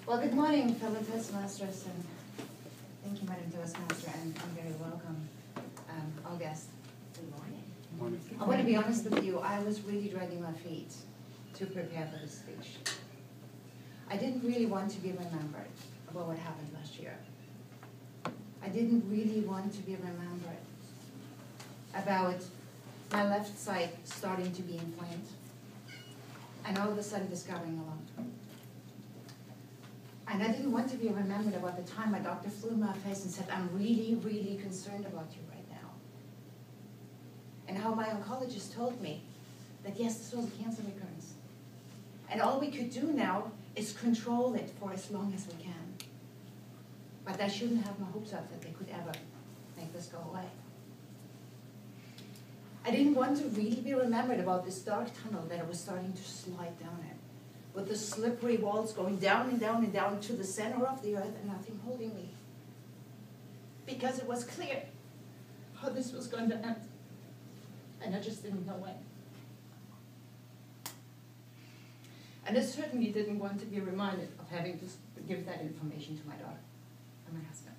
Well, good morning, fellow Toastmasters, and thank you, Madam Toastmaster, and very welcome, our guest. Good morning. Morning. I want to be honest with you, I was really dragging my feet to prepare for this speech. I didn't really want to be remembered about what happened last year. I didn't really want to be remembered about my left side starting to be inflamed, and all of a sudden discovering a lump. And I didn't want to be remembered about the time my doctor flew in my face and said, I'm really, really concerned about you right now. And how my oncologist told me that yes, this was a cancer recurrence. And all we could do now is control it for as long as we can. But I shouldn't have my hopes up that they could ever make this go away. I didn't want to really be remembered about this dark tunnel that I was starting to slide down in, with the slippery walls going down and down and down to the center of the earth and nothing holding me. Because it was clear how this was going to end. And I just didn't know when. And I certainly didn't want to be reminded of having to give that information to my daughter and my husband.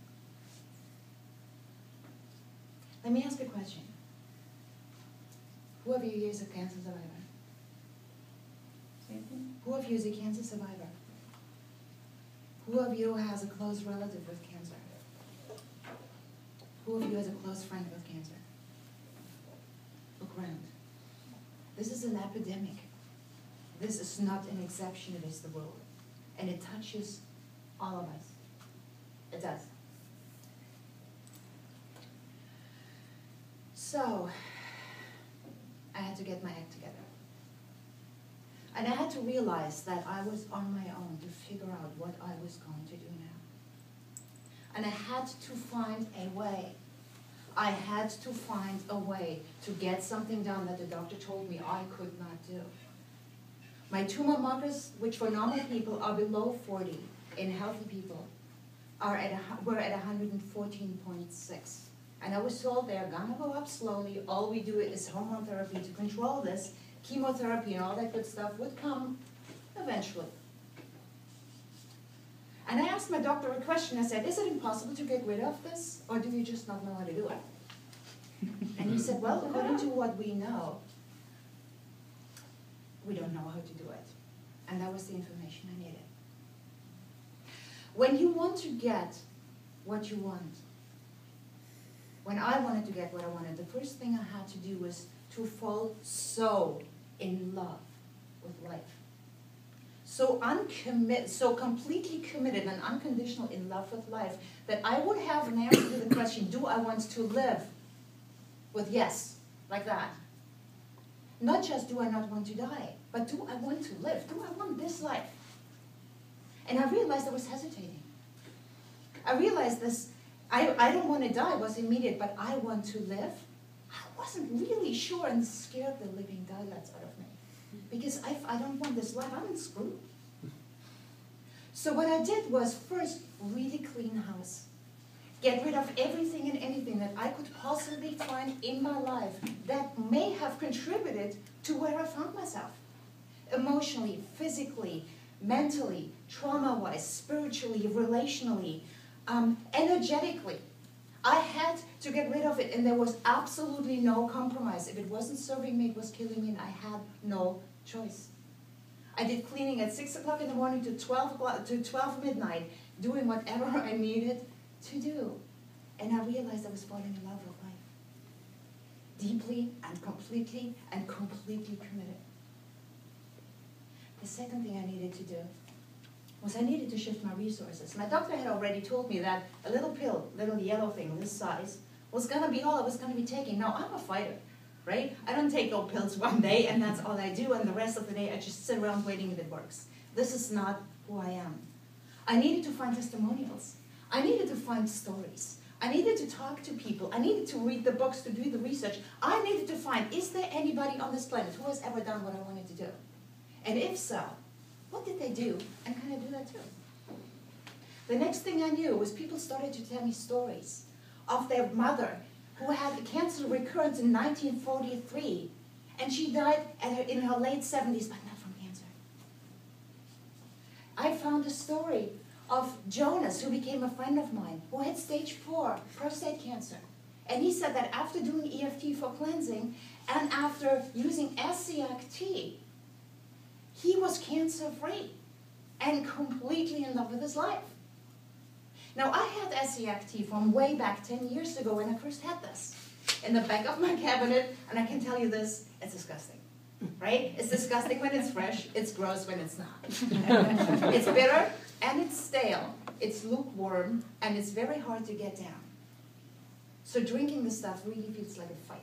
Let me ask a question. Who of you here is a cancer survivor? Who of you is a cancer survivor? Who of you has a close relative with cancer? Who of you has a close friend with cancer? Look around. This is an epidemic. This is not an exception, it is the rule. And it touches all of us. It does. So, I had to get my act together. And I had to realize that I was on my own to figure out what I was going to do now. And I had to find a way. I had to find a way to get something done that the doctor told me I could not do. My tumor markers, which for normal people are below 40, in healthy people, were at 114.6. And I was told they're gonna go up slowly. All we do is hormone therapy to control this. Chemotherapy and all that good stuff would come eventually. And I asked my doctor a question. I said, is it impossible to get rid of this, or do you just not know how to do it? And he said, well, according to what we know, we don't know how to do it. And that was the information I needed. When you want to get what you want, when I wanted to get what I wanted, the first thing I had to do was to fall so in love with life. So completely committed and unconditional in love with life that I would have an answer to the question, do I want to live? With yes, like that. Not just do I not want to die, but do I want to live? Do I want this life? And I realized I was hesitating. I realized this, I don't want to die was immediate, but I want to live. I wasn't really sure and scared the living daylights out of me. Because if I don't want this life, I'm screwed. So what I did was first really clean house. Get rid of everything and anything that I could possibly find in my life that may have contributed to where I found myself. Emotionally, physically, mentally, trauma-wise, spiritually, relationally, energetically. I had to get rid of it, and there was absolutely no compromise. If it wasn't serving me, it was killing me, and I had no choice. I did cleaning at 6 o'clock in the morning to 12 midnight, doing whatever I needed to do. And I realized I was falling in love with life. Deeply and completely committed. The second thing I needed to do was I needed to shift my resources. My doctor had already told me that a little pill, little yellow thing this size, was going to be all I was going to be taking. Now, I'm a fighter, right? I don't take no pills one day and that's all I do, and the rest of the day I just sit around waiting if it works. This is not who I am. I needed to find testimonials. I needed to find stories. I needed to talk to people. I needed to read the books, to do the research. I needed to find, is there anybody on this planet who has ever done what I wanted to do? And if so, what did they do? And can I do that too? The next thing I knew was people started to tell me stories of their mother who had a cancer recurrence in 1943, and she died in her late 70s, but not from cancer. I found a story of Jonas, who became a friend of mine, who had stage 4 prostate cancer. And he said that after doing EFT for cleansing and after using SCFT, he was cancer-free and completely in love with his life. Now, I had SCFT from way back 10 years ago when I first had this in the back of my cabinet, and I can tell you this, it's disgusting, right? It's disgusting when it's fresh, it's gross when it's not. It's bitter, and it's stale, it's lukewarm, and it's very hard to get down. So drinking this stuff really feels like a fight.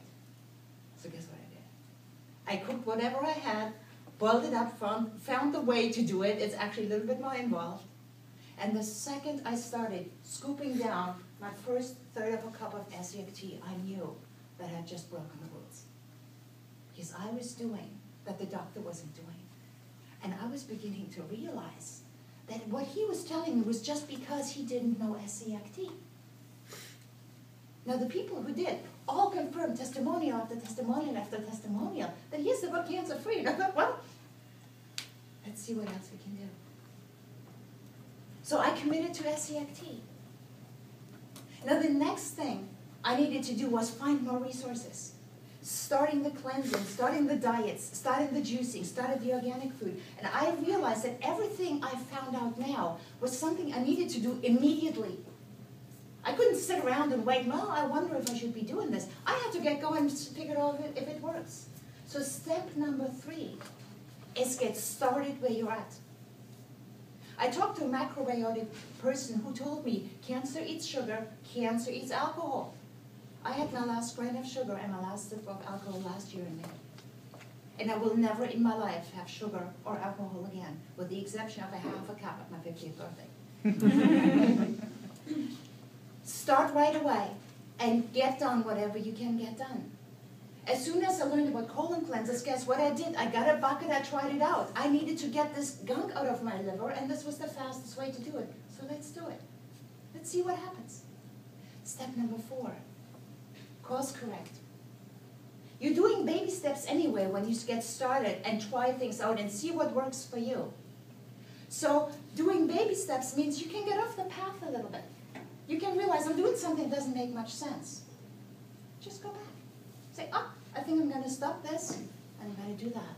So guess what I did? I cooked whatever I had, boiled it up, found the way to do it. It's actually a little bit more involved. And the second I started scooping down my first third of a cup of SCFT, I knew that I had just broken the rules. Because I was doing that the doctor wasn't doing. And I was beginning to realize that what he was telling me was just because he didn't know SCFT. Now the people who did all confirmed testimonial after testimonial after testimonial that yes, they were cancer-free. And I thought, well, let's see what else we can do. So I committed to SCFT. Now the next thing I needed to do was find more resources. Starting the cleansing, starting the diets, starting the juicing, started the organic food. And I realized that everything I found out now was something I needed to do immediately. I couldn't sit around and wait, well, I wonder if I should be doing this. I had to get going and figure out if it works. So step number 3 is get started where you're at. I talked to a macrobiotic person who told me cancer eats sugar, cancer eats alcohol. I had my last grain of sugar and my last sip of alcohol last year in May. And I will never in my life have sugar or alcohol again, with the exception of a half a cup at my 50th birthday. Start right away and get done whatever you can get done. As soon as I learned about colon cleanses, guess what I did? I got a bucket, I tried it out. I needed to get this gunk out of my liver, and this was the fastest way to do it. So let's do it. Let's see what happens. Step number 4, course correct. You're doing baby steps anyway when you get started and try things out and see what works for you. So doing baby steps means you can get off the path a little bit. You can realize I'm doing something that doesn't make much sense. Just go back. Say, oh, I think I'm going to stop this, and I'm going to do that.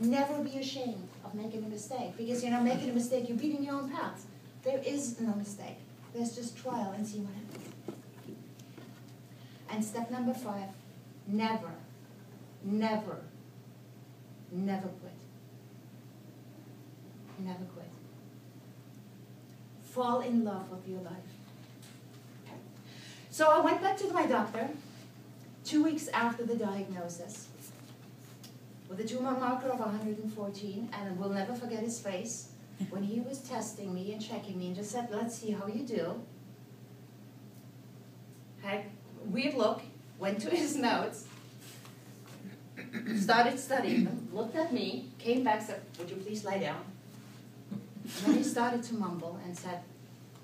Never be ashamed of making a mistake, because you're not making a mistake, you're beating your own path. There is no mistake. There's just trial and see what happens. And step number 5, never, never, never quit. Never quit. Fall in love with your life. So I went back to my doctor 2 weeks after the diagnosis with a tumor marker of 114, and I will never forget his face when he was testing me and checking me and just said, let's see how you do. Had a weird look, went to his notes, started studying them, looked at me, came back, said, would you please lie down? And then he started to mumble and said,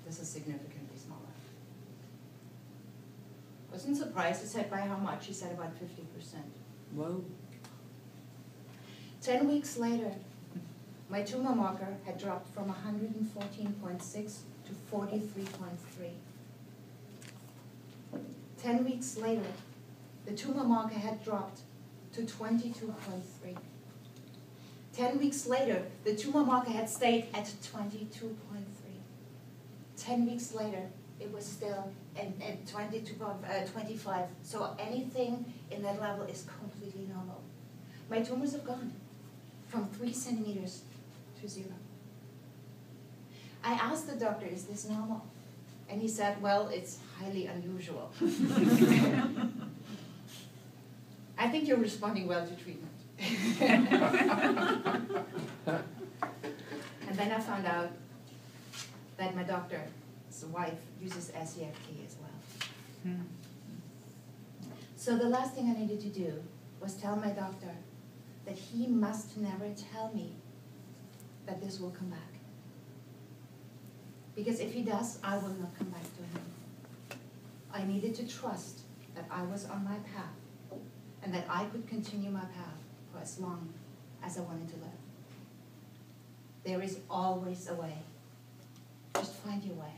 this is significantly smaller. Wasn't surprised. He said, by how much? He said, about 50%. Whoa. 10 weeks later, my tumor marker had dropped from 114.6 to 43.3. 10 weeks later, the tumor marker had dropped to 22.3. 10 weeks later, the tumor marker had stayed at 22.3. 10 weeks later, it was still at 25. So anything in that level is completely normal. My tumors have gone from 3 centimeters to 0. I asked the doctor, is this normal? And he said, well, it's highly unusual. I think you're responding well to treatment. And then I found out that my doctor's wife uses SCFT as well. So the last thing I needed to do was tell my doctor that he must never tell me that this will come back. Because if he does, I will not come back to him. I needed to trust that I was on my path and that I could continue my path for as long as I wanted to live. There is always a way. Just find your way.